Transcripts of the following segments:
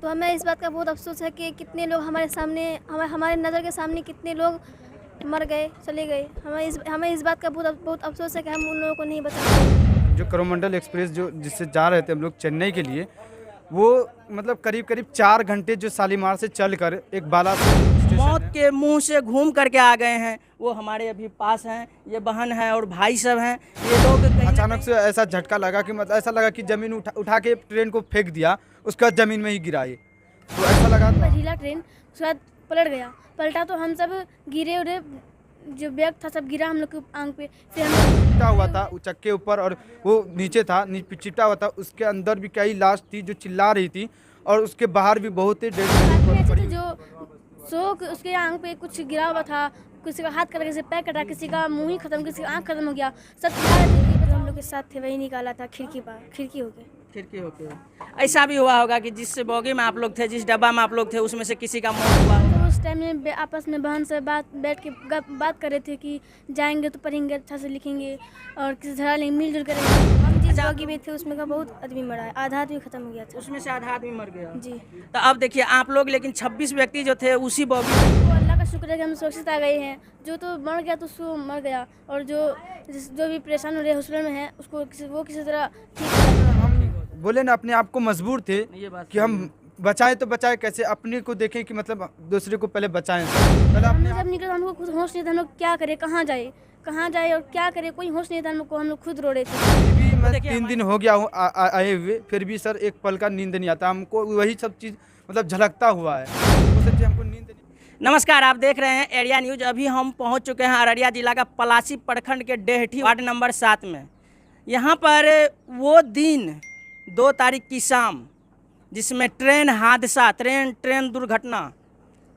तो हमें इस बात का बहुत अफसोस है कि कितने लोग हमारे सामने हमारे नज़र के सामने कितने लोग मर गए, चले गए। हमें इस बात का बहुत अफसोस है कि हम उन लोगों को नहीं बचा पाए। जो कोरोमंडल एक्सप्रेस जो जिससे जा रहे थे हम लोग चेन्नई के लिए, वो मतलब करीब करीब 4 घंटे जो शालीमार से चलकर एक बालासोर स्टेशन मौत है। के मुंह से घूम करके आ गए हैं। वो हमारे अभी पास हैं, ये बहन है और भाई सब हैं। ये लोग कहीं ना अचानक से ऐसा झटका लगा कि मतलब ऐसा लगा कि जमीन उठा के ट्रेन को फेंक दिया, उसका जमीन में ही गिरा ये। तो ऐसा लगा हिला ट्रेन, उसके बाद पलटा तो हम सब गिरे उरे, जो बैग था सब गिरा हम लोग के आंख पे। फिर हम चिपटा हुआ था वो चक्के ऊपर और वो नीचे था, चिपटा हुआ था। उसके अंदर भी कई लाश थी जो चिल्ला रही थी और उसके बाहर भी बहुत ही डेड आदमी ऐसे पड़ी थे हुई। जो उसके आंख पे कुछ गिरा हुआ था, किसी का हाथ कटा, किसी का पैर कटा, किसी का मुंह ही खत्म, किसी का आंख खत्म हो गया। सब चिल्ला रहे थे कि हम लोग के साथ थे, वही निकाला था खिड़की हो गई। खिड़की होके ऐसा भी हुआ होगा कि जिस बोगी में आप लोग थे, जिस डब्बा में आप लोग थे, उसमें से किसी का मौत हुआ होगा। तो उस टाइम में आपस में बहन से बैठ के बात कर रहे थे कि जाएंगे तो पढ़ेंगे, अच्छा से लिखेंगे और किसी धरा लेंगे, मिलजुल कर रहेंगे। हम जिस बगी में थे उसमें का बहुत आदमी मरा है, आधा आदमी खत्म हो गया था उसमें से आधा आदमी मर गया। जी। तो अब देखिए आप लोग, लेकिन 26 व्यक्ति जो थे उसी बोगी में। तो अल्लाह का शुक्र है कि हम सुरक्षित आ गए हैं। जो तो मर गया तो उसको मर गया, और जो भी परेशान हो रहे हॉस्पिटल में है उसको किसी तरह ठीक कर। हम बोले ना अपने आप को मजबूर थे ये बात कि हम बचाएं तो बचाएं कैसे, अपने को देखें कि मतलब दूसरे को पहले बचाएं। पहले हमने अपने जब निकला हमको खुद होश नहीं था, हम लोग क्या करें, कहाँ जाए और क्या करें, कोई होश नहीं था हम लोग खुद रो रहे थे। फिर भी मैं देखिए 3 दिन हो गया हूँ आए हुए, फिर भी सर एक पल का नींद नहीं आता हमको। वही सब चीज़ मतलब झलकता हुआ है, वो सब चीज़ हमको नींद नहीं। नमस्कार, आप देख रहे हैं एरिया न्यूज। अभी हम पहुंच चुके हैं अररिया जिला का पलासी प्रखंड के डेहठी वार्ड नंबर 7 में। यहाँ पर वो दिन 2 तारीख की शाम जिसमें ट्रेन हादसा, ट्रेन दुर्घटना,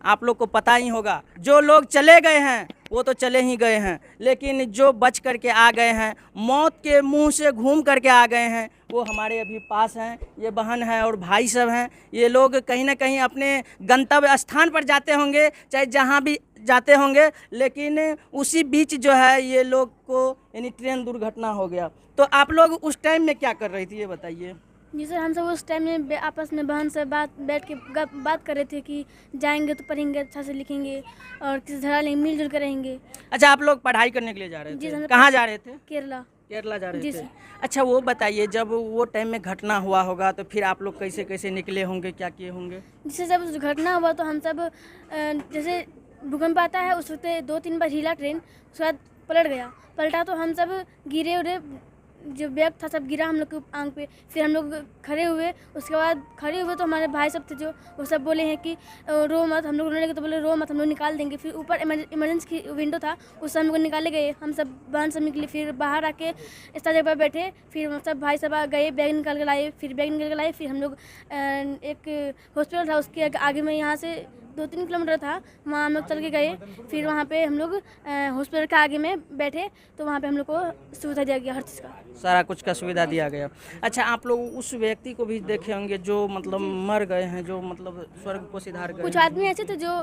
आप लोग को पता ही होगा। जो लोग चले गए हैं वो तो चले ही गए हैं, लेकिन जो बच करके आ गए हैं, मौत के मुंह से घूम करके आ गए हैं, वो हमारे अभी पास हैं। ये बहन है और भाई सब हैं। ये लोग कहीं ना कहीं अपने गंतव्य स्थान पर जाते होंगे, चाहे जहाँ भी जाते होंगे, लेकिन उसी बीच जो है ये लोग को यानी ट्रेन दुर्घटना हो गया। तो आप लोग उस टाइम में क्या कर रही थी, ये बताइए। जी सर, हम सब उस टाइम में आपस में बहन से बैठ के बात कर रहे थे कि जाएंगे तो पढ़ेंगे, अच्छा से लिखेंगे और किसी धरा लेंगे, मिलजुल कर रहेंगे। अच्छा, आप लोग पढ़ाई करने के लिए जा रहे जी थे? सर। कहाँ जा रहे थे? केरला जा रहे जी थे। सर। अच्छा, वो बताइए, जब वो टाइम में घटना हुआ होगा तो फिर आप लोग कैसे कैसे निकले होंगे, क्या किए होंगे? जिससे जब घटना हुआ तो हम सब जैसे भूकंप आता है उस वक्त 2-3 बार हिला ट्रेन, उसके बाद पलटा तो हम सब गिरे उरे, जो बैग था सब गिरा हम लोग के आंख पे। फिर हम लोग खड़े हुए, उसके बाद खड़े हुए तो हमारे भाई सब थे जो वो सब बोले हैं कि रो मत। हम लोग रोने लगे तो बोले रो मत, हम लोग निकाल देंगे। फिर ऊपर इमरजेंसी की विंडो था, उससे हम लोग निकाले गए। हम सब बहन सब निकले, फिर बाहर आके इस जगह पर बैठे। फिर हम सब भाई सब गए, बैग निकाल के लाए। फिर हम लोग एक हॉस्पिटल था उसके आगे में, यहाँ से 2-3 किलोमीटर था, वहाँ हम लोग चल के गए। फिर वहाँ पे हम लोग हॉस्पिटल के आगे में बैठे तो वहाँ पे हम लोग को सुविधा दिया गया, हर चीज़ का, सारा कुछ का सुविधा दिया गया। अच्छा, आप लोग उस व्यक्ति को भी देखे होंगे जो मतलब मर गए हैं, जो मतलब स्वर्ग को सिधार गए कुछ हैं। आदमी ऐसे थे जो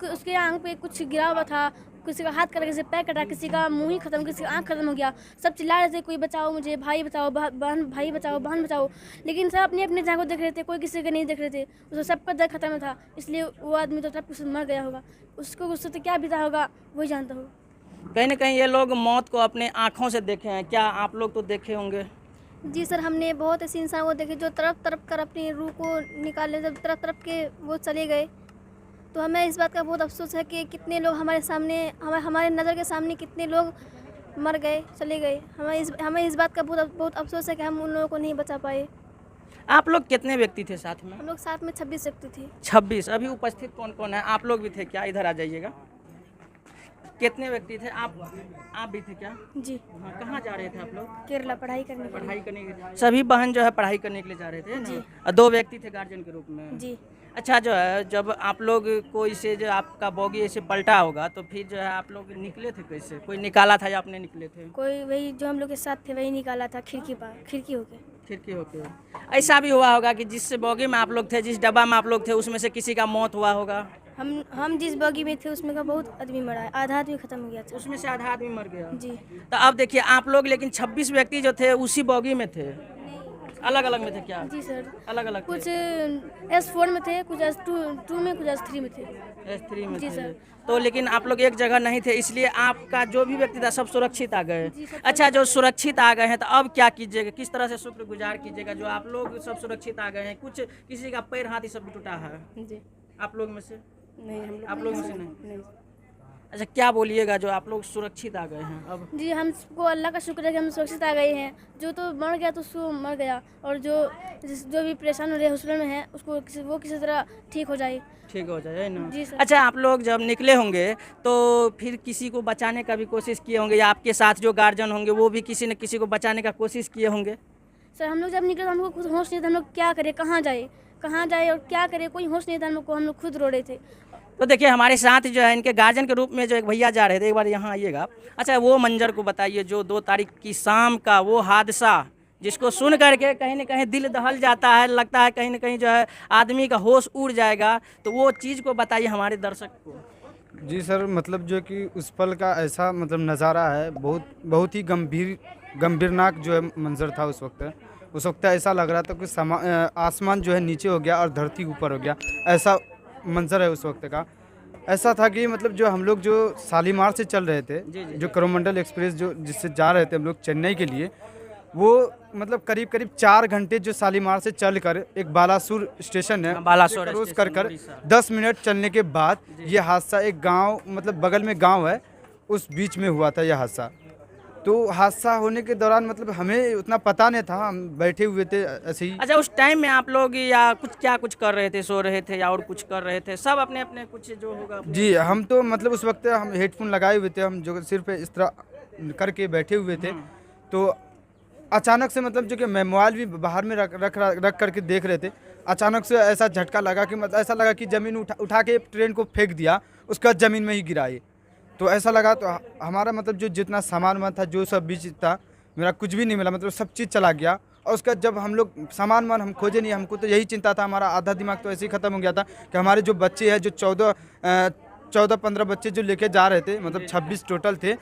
उसके आंख पे कुछ गिरा हुआ था, किसी का हाथ कटा, किसी का पैर कटा, किसी का मुंह ही खत्म, किसी का आंख खत्म हो गया। सब चिल्ला रहे थे कोई बचाओ मुझे, भाई बचाओ, भाई बचाओ, बहन बचाओ। लेकिन सब अपने अपने जगह को देख रहे थे, कोई किसी का नहीं देख रहे थे। उसको सबका दर्द खत्म था, इसलिए वो आदमी तो कुछ मर गया होगा। उसको उससे तो क्या बीता होगा वही जानता होगा। कहीं ना कहीं ये लोग मौत को अपने आँखों से देखे हैं। क्या आप लोग तो देखे होंगे? जी सर, हमने बहुत ऐसे इंसान को देखे जो तरफ कर अपनी रूह को निकालने, जब तरफ के वो चले गए। तो हमें इस बात का बहुत अफसोस है कि कितने लोग हमारे सामने, हमारे नज़र के सामने कितने लोग मर गए, चले गए। हमें इस बात का बहुत अफसोस है कि हम उन लोगों को नहीं बचा पाए। आप लोग कितने व्यक्ति थे साथ में? हम लोग साथ में 26 व्यक्ति थे। 26। अभी उपस्थित कौन कौन है? आप लोग भी थे क्या? इधर आ जाइएगा। कितने व्यक्ति थे? आप भी थे क्या? जी। हाँ, कहाँ जा रहे थे आप लोग? केरला पढ़ाई करने के लिए। पढ़ाई करने के लिए सभी बहन जो है पढ़ाई करने के लिए जा रहे थे जी। ना? 2 व्यक्ति थे गार्जियन के रूप में। जी। अच्छा, जो है जब आप लोग को इसे जो आपका बोगी ऐसे पलटा होगा तो फिर जो है आप लोग निकले थे कैसे? कोई निकाला था या अपने निकले थे? कोई वही जो हम लोग के साथ थे वही निकाला था, खिड़की होके। खिड़की होके। ऐसा भी हुआ होगा कि जिस बोगी में आप लोग थे, जिस डब्बा में आप लोग थे, उसमें से किसी का मौत हुआ होगा? हम जिस बगी में थे उसमें का बहुत आदमी मरा है, आधा आदमी खत्म हो गया था। उसमें से आधा आदमी मर गया। जी। तो अब देखिए आप लोग, लेकिन 26 व्यक्ति जो थे उसी बोगी में थे। अलग अलग में थे क्या? जी सर, अलग अलग कुछ S4 में थे, कुछ S2 में, कुछ S3 में थे। S3 में जी थे। सर। तो लेकिन आप लोग एक जगह नहीं थे, इसलिए आपका जो भी व्यक्ति था सब सुरक्षित आ गए। जी, सब अच्छा, जो सुरक्षित आ गए हैं तो अब क्या कीजिएगा, किस तरह से शुक्रगुजार कीजिएगा जो आप लोग सब सुरक्षित आ गए हैं? कुछ किसी का पैर हाथ ये सब भी टूटा है जी आप लोग में से? नहीं, हम आप लोग में से नहीं? नहीं। अच्छा, क्या बोलिएगा जो आप लोग सुरक्षित आ गए हैं अब? जी, हमको अल्लाह का शुक्र है कि हम सुरक्षित आ गए हैं। जो तो मर गया तो उसको मर गया, और जो भी परेशान हो रहे हॉस्पिटल में है उसको वो किसी तरह ठीक हो जाए। ठीक हो जाए ना? जी सर। अच्छा, आप लोग जब निकले होंगे तो फिर किसी को बचाने का भी कोशिश किए होंगे, या आपके साथ जो गार्जियन होंगे वो भी किसी न किसी को बचाने का कोशिश किए होंगे? सर, हम लोग जब निकले तो हमको खुद होश नहीं था, हम लोग क्या करें, कहाँ जाए और क्या करें, कोई होश नहीं था हम लोग खुद रो रहे थे। तो देखिए, हमारे साथ जो है इनके गार्जियन के रूप में जो एक भैया जा रहे थे, एक बार यहाँ आइएगा। अच्छा, वो मंजर को बताइए जो 2 तारीख की शाम का वो हादसा, जिसको सुन करके कहीं न कहीं दिल दहल जाता है, लगता है कहीं न कहीं जो है आदमी का होश उड़ जाएगा। तो वो चीज़ को बताइए हमारे दर्शक को। जी सर, मतलब जो कि उस पल का ऐसा मतलब नज़ारा है, बहुत ही गंभीरनाक जो है मंजर था उस वक्त ऐसा लग रहा था कि आसमान जो है नीचे हो गया और धरती ऊपर हो गया, ऐसा मंजर है उस वक्त का। ऐसा था कि मतलब जो हम लोग जो शालीमार से चल रहे थे, जो कोरोमंडल एक्सप्रेस जो जिससे जा रहे थे हम लोग चेन्नई के लिए, वो मतलब करीब 4 घंटे जो शालीमार से चलकर एक बालासुर स्टेशन है, बालासोर क्रॉस स्टेशन, कर उड़ीसा। 10 मिनट चलने के बाद ये हादसा एक गांव, मतलब बगल में गांव है, उस बीच में हुआ था यह हादसा। तो हादसा होने के दौरान मतलब हमें उतना पता नहीं था, हम बैठे हुए थे ऐसे ही। अच्छा, उस टाइम में आप लोग या कुछ कर रहे थे, सो रहे थे या और कुछ कर रहे थे? सब अपने अपने कुछ जो होगा। जी, हम तो मतलब उस वक्त हम हेडफोन लगाए हुए थे, हम जो सिर पे इस तरह करके बैठे हुए थे। तो अचानक से मतलब जो कि मैं मोबाइल भी बाहर में रख करके देख रहे थे, अचानक से ऐसा झटका लगा कि मतलब ऐसा लगा कि ज़मीन उठा के ट्रेन को फेंक दिया, उसके बाद ज़मीन में ही गिरा ये। तो ऐसा लगा, तो हमारा मतलब जो जितना सामान था, जो सब बीच था, मेरा कुछ भी नहीं मिला, मतलब सब चीज़ चला गया। और उसका जब हम लोग सामान हम खोजे नहीं, हमको तो यही चिंता था, हमारा आधा दिमाग तो ऐसे ही ख़त्म हो गया था कि हमारे जो बच्चे हैं, जो 14-15 बच्चे जो लेके जा रहे थे, मतलब 26 टोटल थे,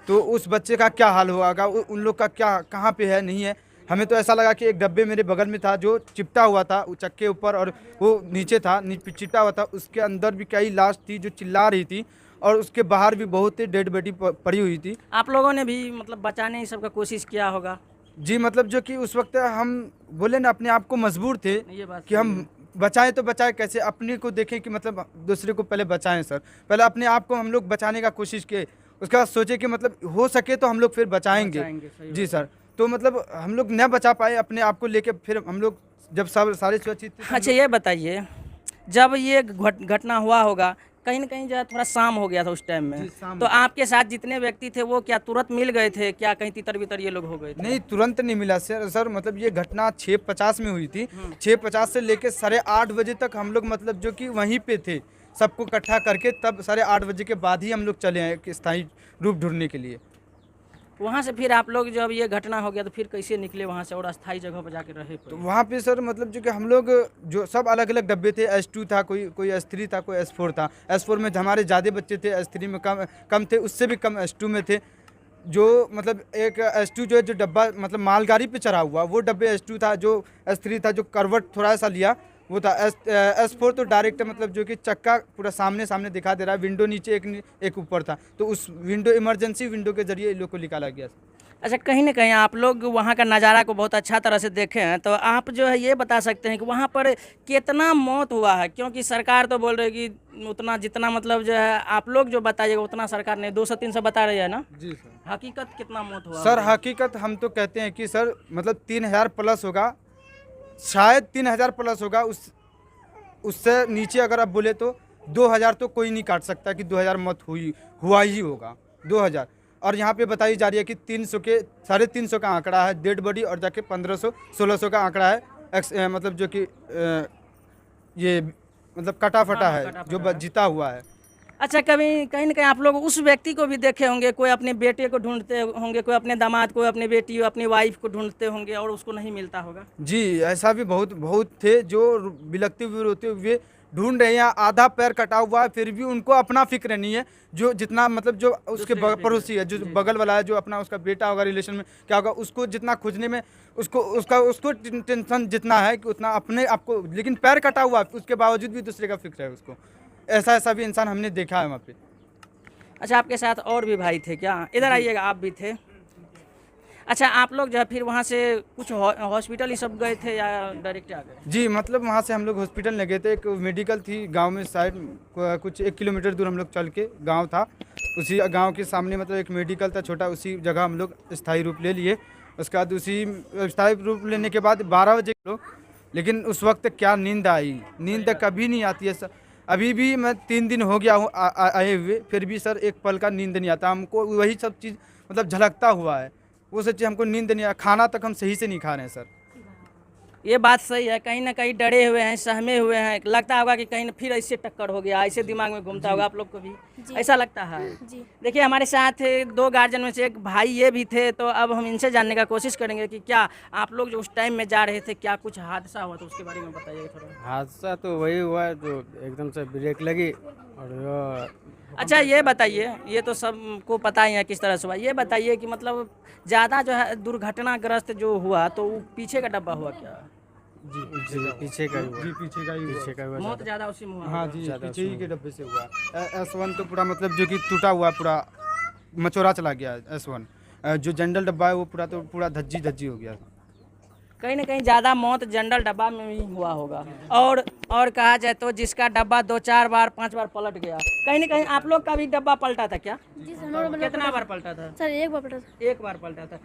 तो उस बच्चे का क्या हाल होगा, उन लोग का क्या कहाँ पे है नहीं है। हमें तो ऐसा लगा कि एक डब्बे मेरे बगल में था जो चिपटा हुआ था चक्के ऊपर, और वो नीचे था, चिपटा हुआ था, उसके अंदर भी कई लाश थी जो चिल्ला रही थी, और उसके बाहर भी बहुत ही डेड बॉडी पड़ी हुई थी। आप लोगों ने भी मतलब बचाने ही सबका कोशिश किया होगा? जी, मतलब जो कि उस वक्त हम बोले ना, अपने आप को मजबूर थे ये बात कि हम बचाएं, तो बचाएं कैसे, अपने को देखें कि मतलब दूसरे को पहले बचाएं सर, पहले अपने आप को हम लोग बचाने का कोशिश किए, उसके बाद सोचे कि मतलब हो सके तो हम लोग फिर बचाएंगे। जी सर, तो मतलब हम लोग न बचा पाए अपने आप को लेके, फिर हम लोग जब सब सारे सुरक्षित थे। अच्छा, ये बताइए, जब ये घटना हुआ होगा, कहीं न कहीं जो है थोड़ा शाम हो गया था उस टाइम में, तो आपके साथ जितने व्यक्ति थे वो क्या तुरंत मिल गए थे क्या? कहीं तितर बितर ये लोग हो गए थे? नहीं, तुरंत नहीं मिला सर, मतलब ये घटना 6:50 में हुई थी। 6:50 से लेके 8:30 बजे तक हम लोग मतलब जो कि वहीं पे थे, सबको इकट्ठा करके, तब 8:30 बजे के बाद ही हम लोग चले आए कि स्थायी रूप ढूंढने के लिए। वहाँ से फिर आप लोग जब ये घटना हो गया तो फिर कैसे निकले वहाँ से और अस्थायी जगह पर जाके रहे? तो वहाँ पे सर मतलब जो कि हम लोग जो सब अलग अलग डब्बे थे, S2 था, कोई S3 था, कोई S4 था। S4 में हमारे ज़्यादा बच्चे थे, S3 में कम थे, उससे भी कम S2 में थे। जो मतलब एक S2 जो है, जो डब्बा मतलब मालगाड़ी पे चढ़ा हुआ, वो डब्बे S2 था। जो S3 था, जो करवट थोड़ा सा लिया, वो था। S4 तो डायरेक्ट मतलब जो कि चक्का पूरा सामने दिखा दे रहा है, विंडो नीचे एक ऊपर था, तो उस विंडो, इमरजेंसी विंडो के जरिए इन लोग को निकाला गया। अच्छा, कहीं ना कहीं आप लोग वहाँ का नज़ारा को बहुत अच्छा तरह से देखे हैं, तो आप जो है ये बता सकते हैं कि वहाँ पर कितना मौत हुआ है? क्योंकि सरकार तो बोल रही है कि उतना जितना मतलब जो है आप लोग जो बताइएगा उतना सरकार ने 200-300 बता रही है ना? जी सर। हकीकत कितना मौत हुआ सर? हकीकत हम तो कहते हैं कि सर मतलब 3000 प्लस होगा, शायद 3000 प्लस होगा। उससे नीचे अगर आप बोले तो 2000 तो कोई नहीं काट सकता कि 2000 मौत हुआ ही होगा, 2000। और यहाँ पे बताई जा रही है कि 300 के 350 का आंकड़ा है डेड बॉडी, और जाके 1500-1600 का आंकड़ा है मतलब जो कि ये मतलब कटा फटा है, जो जीता हुआ है। अच्छा, कहीं ना कहीं आप लोग उस व्यक्ति को भी देखे होंगे, कोई अपने बेटे को ढूंढते होंगे, कोई अपने दामाद को, अपनी बेटी, अपनी वाइफ को ढूंढते होंगे और उसको नहीं मिलता होगा? जी, ऐसा भी बहुत थे जो बिलखते हुए रोते हुए ढूंढ रहे हैं, आधा पैर कटा हुआ है, फिर भी उनको अपना फिक्र नहीं है। जो जितना मतलब जो उसके पड़ोसी है, जो बगल वाला है, जो अपना उसका बेटा होगा, रिलेशन में क्या होगा, उसको जितना खोजने में उसको टेंशन जितना है कि उतना अपने आपको, लेकिन पैर कटा हुआ है उसके बावजूद भी दूसरे का फिक्र है उसको। ऐसा भी इंसान हमने देखा है वहाँ पे। अच्छा, आपके साथ और भी भाई थे क्या? इधर आइएगा, आप भी थे। अच्छा, आप लोग जो है फिर वहाँ से कुछ हॉस्पिटल ही सब गए थे या डायरेक्ट आ गए? जी, मतलब वहाँ से हम लोग हॉस्पिटल ले गए थे। एक मेडिकल थी गांव में, शायद कुछ 1 किलोमीटर दूर हम लोग चल के गांव था, उसी गांव के सामने मतलब एक मेडिकल था छोटा, उसी जगह हम लोग स्थायी रूप ले लिए। उसके बाद उसी स्थायी रूप लेने के बाद 12 बजे लोग, लेकिन उस वक्त क्या नींद आई, नींद कभी नहीं आती है सर। अभी भी मैं 3 दिन हो गया हूँ आए हुए, फिर भी सर एक पल का नींद नहीं आता हमको। वही सब चीज़ मतलब झलकता हुआ है, वो सब चीज़ हमको नींद नहीं आ, खाना तक हम सही से नहीं खा रहे हैं सर। ये बात सही है, कहीं ना कहीं डरे हुए हैं, सहमे हुए हैं। लगता होगा कि कहीं फिर ऐसे टक्कर हो गया, ऐसे दिमाग में घूमता होगा आप लोग को भी, ऐसा लगता है? जी। देखिए, हमारे साथ 2 गार्जियन में से एक भाई ये भी थे, तो अब हम इनसे जानने का कोशिश करेंगे कि क्या आप लोग जो उस टाइम में जा रहे थे, क्या कुछ हादसा हुआ तो उसके बारे में बताइए थोड़ा। हादसा तो वही हुआ जो एकदम से ब्रेक लगी और अच्छा, ये बताइए, ये तो सबको पता ही है किस तरह से हुआ। ये बताइए कि मतलब ज़्यादा जो है दुर्घटनाग्रस्त जो हुआ तो वो पीछे का डब्बा हुआ क्या? जी पीछे का ही हुआ। जी, पीछे का ही हुआ। पीछे का हुआ मौत ज़्यादा उसी में हुआ? हाँ जी, पीछे ही के डब्बे से हुआ। S1 तो पूरा मतलब जो कि टूटा हुआ, पूरा मचोरा चला गया। S1 जो जनरल डब्बा है वो पूरा धज्जी हो गया। कहीं ना कहीं ज़्यादा मौत जनरल डब्बा में ही हुआ होगा। और कहा जाए तो जिसका डब्बा 2-4 बार 5 बार पलट गया, कहीं ना कहीं आप लोग का भी डब्बा पलटा था क्या? जी सर, हमारा कितना बार पलटा था? सर एक बार पलटा था। एक बार पलटा था।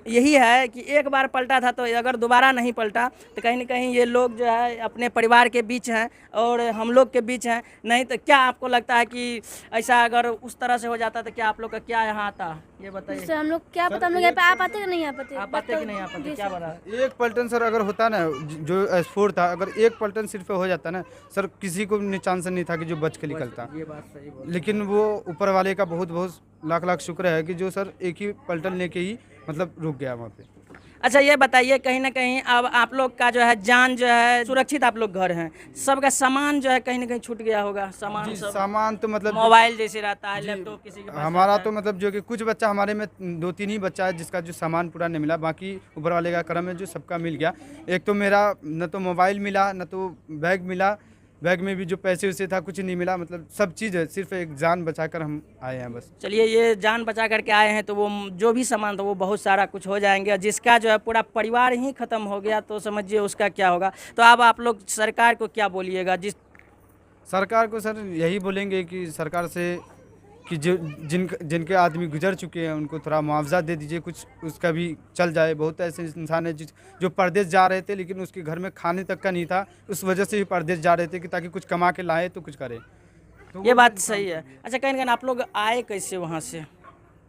यही है कि एक बार पलटा था, तो अगर दोबारा नहीं पलटा तो कहीं ना कहीं ये लोग जो है अपने परिवार के बीच हैं और हम लोग के बीच हैं। नहीं तो क्या आपको लगता है कि ऐसा अगर उस तरह से हो जाता तो क्या आप लोग का क्या यहाँ आता? ये बताइए। सर हम लोग क्या पता, हम लोग यहाँ पे आ पाते कि नहीं आ पाते। आप आते कि नहीं आ पाते, क्या बता? एक पलटन सर अगर होता ना, जो S4 था, अगर एक पलटन सिर्फ हो जाता ना सर, किसी को चांस नहीं था कि जो बच के निकलता। ये बात सही बोल। लेकिन वो ऊपर वाले का बहुत बहुत लाख शुक्र है कि जो सर एक ही पलटन लेके ही मतलब रुक गया वहाँ पे। अच्छा, ये बताइए, कहीं ना कहीं अब आप लोग का जो है जान जो है सुरक्षित, आप लोग घर हैं, सबका सामान जो है कहीं ना कहीं छूट गया होगा। सामान सब, सामान तो मतलब मोबाइल जैसे रहता है, लैपटॉप किसी के पास हमारा रहता तो मतलब जो कि कुछ बच्चा, हमारे में 2-3 ही बच्चा है जिसका जो सामान पूरा नहीं मिला, बाकी ऊपर वाले का करम है जो सबका मिल गया। एक तो मेरा न तो मोबाइल मिला, न तो बैग मिला, बैग में भी जो पैसे उसे था कुछ नहीं मिला। मतलब सब चीज़ है, सिर्फ एक जान बचाकर हम आए हैं बस। चलिए, ये जान बचा करके आए हैं तो वो जो भी सामान था वो बहुत सारा कुछ हो जाएंगे, और जिसका जो है पूरा परिवार ही खत्म हो गया तो समझिए उसका क्या होगा। तो अब आप लोग सरकार को क्या बोलिएगा? सरकार को सर यही बोलेंगे कि सरकार से कि जो जिनके आदमी गुजर चुके हैं उनको थोड़ा मुआवजा दे दीजिए, कुछ उसका भी चल जाए। बहुत ऐसे इंसान है जो परदेश जा रहे थे, लेकिन उसके घर में खाने तक का नहीं था, उस वजह से भी परदेश जा रहे थे कि ताकि कुछ कमा के लाए तो कुछ करे। तो ये बात सही है। अच्छा, कहीं ना कहीं आप लोग आए कैसे वहाँ से?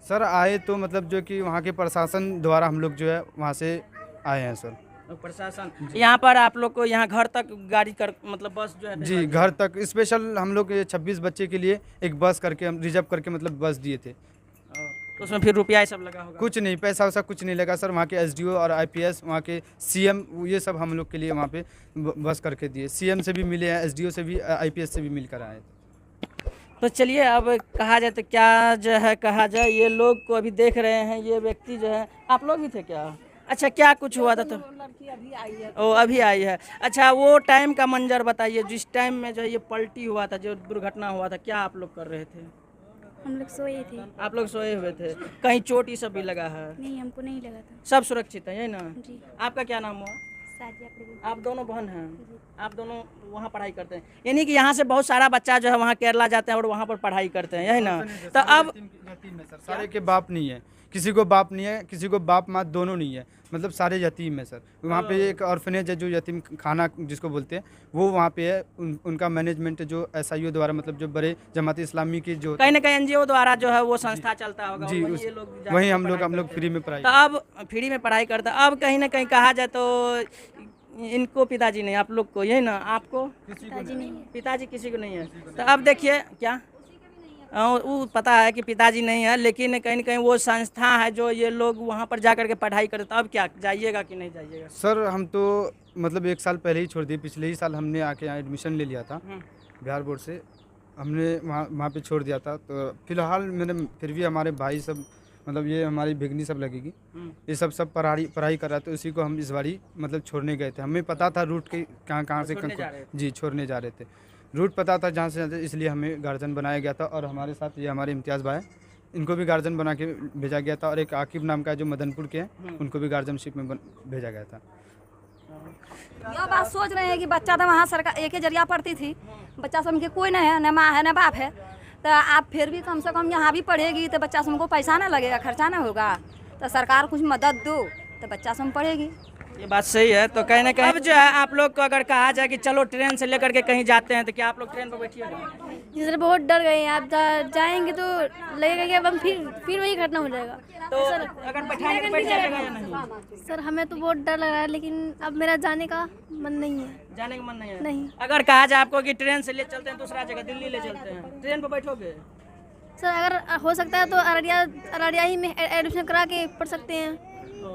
सर आए तो मतलब जो कि वहाँ के प्रशासन द्वारा हम लोग जो है वहाँ से आए हैं सर। प्रशासन यहाँ पर आप लोग को यहाँ घर तक गाड़ी कर मतलब बस जो है? जी, घर तक स्पेशल हम लोग 26 बच्चे के लिए एक बस करके हम रिजर्व करके मतलब बस दिए थे। तो उसमें फिर रुपया ये सब लगा होगा? कुछ नहीं, पैसा वैसा कुछ नहीं लगा सर। वहाँ के SDO और IPS, वहाँ के CM, ये सब हम लोग के लिए वहाँ पे बस करके दिए। CM से भी मिले हैं, SDO से भी, IPS से भी मिलकर आए। तो चलिए, अब कहा जाए तो क्या जो है कहा जाए, ये लोग को अभी देख रहे हैं, ये व्यक्ति जो है, आप लोग भी थे क्या? अच्छा, क्या कुछ हुआ था? तो लड़की अभी आई है। ओ, अभी आई है। अच्छा, वो टाइम का मंजर बताइए, जिस टाइम में जो ये पलटी हुआ था, जो दुर्घटना हुआ था, क्या आप लोग कर रहे थे? हम लोग सोए थे। आप लोग सोए हुए थे? कहीं चोट ये सब भी लगा है? नहीं, हमको नहीं लगा था। सब सुरक्षित है, यही ना? जी। आपका क्या नाम हुआ? साजिया प्रदीप। आप दोनों बहन हैं? आप दोनों वहाँ पढ़ाई करते हैं, यानी कि यहाँ से बहुत सारा बच्चा जो है वहाँ केरला जाते हैं और वहाँ पर पढ़ाई करते हैं, यही ना? तो अब सारे के बाप नहीं है, किसी को बाप नहीं है, किसी को बाप माँ दोनों नहीं है, मतलब सारे यतीम है सर। वहाँ पे एक ऑर्फनेज है जो यतीम खाना जिसको बोलते हैं, वो वहाँ पे है। उनका मैनेजमेंट जो SIO द्वारा, मतलब जो बड़े जमात इस्लामी की जो कहीं ना कहीं NGO द्वारा जो है वो संस्था चलता होगा, जी, वहीं ये लोग जाके वहीं हम लोग पढ़ाई करते फ्री में पढ़ाई। हैं। तो अब फ्री में पढ़ाई करते हैं। अब कहीं ना कहीं कहा जाए तो इनको पिताजी नहीं, आप लोग को, यही ना? आपको पिताजी नहीं है। पिताजी किसी को नहीं है। तो अब देखिए, क्या वो पता है कि पिताजी नहीं है, लेकिन कहीं न कहीं वो संस्था है जो ये लोग वहाँ पर जा करके पढ़ाई करते। अब क्या जाइएगा कि नहीं जाइएगा? सर हम तो मतलब 1 साल पहले ही छोड़ दिए, पिछले ही साल हमने आके यहाँ एडमिशन ले लिया था बिहार बोर्ड से, हमने वहाँ पे छोड़ दिया था। तो फिलहाल मैंने फिर भी हमारे भाई सब मतलब ये हमारी भिगनी सब लगेगी, ये सब पढ़ाई कर रहा था, उसी को हम इस बारी मतलब छोड़ने गए थे। हमें पता था रूट के कहाँ से जी छोड़ने जा रहे थे, रूट पता था जहाँ से, इसलिए हमें गार्जियन बनाया गया था। और हमारे साथ ये हमारे इम्तियाज़ भाई, इनको भी गार्जियन बना के भेजा गया था। और एक आकिब नाम का जो मदनपुर के हैं, उनको भी गार्जियनशिप में भेजा गया था। यह बात सोच रहे हैं कि बच्चा तो वहाँ सरकार एक ही जरिया पढ़ती थी, बच्चा सब के कोई नहीं है, न माँ है न बाप है, तो आप फिर भी कम से कम यहाँ भी पढ़ेगी तो बच्चा सब को पैसा ना लगेगा, खर्चा ना होगा, तो सरकार कुछ मदद दो तो बच्चा सब पढ़ेगी। ये बात सही है। तो कहीं ना कहीं अब जो है आप लोग को अगर कहा जाए कि चलो ट्रेन से लेकर के कहीं जाते हैं, तो क्या आप लोग ट्रेन पर बैठिएगा? जिससे बहुत डर गए हैं, आप जाएंगे तो लगेगा कि अब हम फिर वही घटना हो जाएगा। तो अगर बैठाएंगे तो बैठ जाएगा या नहीं? सर हमें तो बहुत डर लग रहा है, लेकिन अब मेरा जाने का मन नहीं है। जाने का मन नहीं है? नहीं। अगर कहा जाए आपको कि ट्रेन से ले चलते हैं दूसरा जगह, दिल्ली ले चलते हैं, ट्रेन पर बैठोगे? सर अगर हो सकता है तो अररिया ही में एडमिशन करा के पढ़ सकते हैं।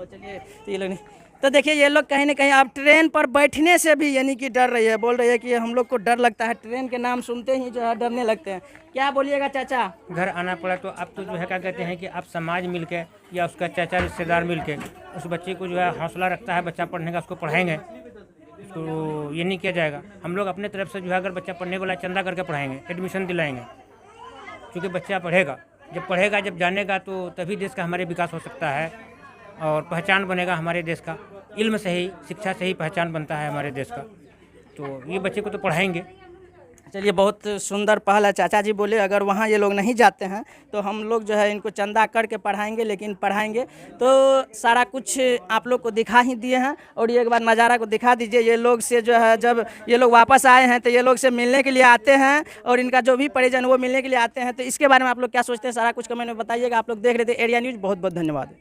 चलिए तो ये लोग नहीं, तो देखिए ये लोग कहीं ना कहीं अब ट्रेन पर बैठने से भी यानी कि डर रही है, बोल रही है कि हम लोग को डर लगता है, ट्रेन के नाम सुनते ही जो है डरने लगते हैं। क्या बोलिएगा चाचा? घर आना पड़ा तो अब तो जो है क्या कहते हैं कि अब समाज मिलके या उसका चाचा रिश्तेदार मिलके उस बच्चे को जो है हौसला रखता है बच्चा पढ़ने का, उसको पढ़ाएंगे, उसको ये नहीं किया जाएगा। हम लोग अपने तरफ से जो है अगर बच्चा पढ़ने वाला चंदा करके पढ़ाएंगे, एडमिशन दिलाएंगे, क्योंकि बच्चा पढ़ेगा, जब जानेगा तो तभी देश का हमारे विकास हो सकता है और पहचान बनेगा हमारे देश का। इल्म से ही, शिक्षा से ही पहचान बनता है हमारे देश का। तो ये बच्चे को तो पढ़ाएंगे। चलिए बहुत सुंदर पहल है। चाचा जी बोले अगर वहाँ ये लोग नहीं जाते हैं तो हम लोग जो है इनको चंदा करके पढ़ाएंगे, लेकिन पढ़ाएंगे। तो सारा कुछ आप लोग को दिखा ही दिए हैं और ये एक बार नज़ारा को दिखा दीजिए। ये लोग से जो है जब ये लोग वापस आए हैं तो ये लोग से मिलने के लिए आते हैं और इनका जो भी परिजन वो मिलने के लिए आते हैं। तो इसके बारे में आप लोग क्या सोचते हैं, सारा कुछ कमेंट में बताइएगा। आप लोग देख रहे थे एरिया न्यूज़, बहुत बहुत धन्यवाद।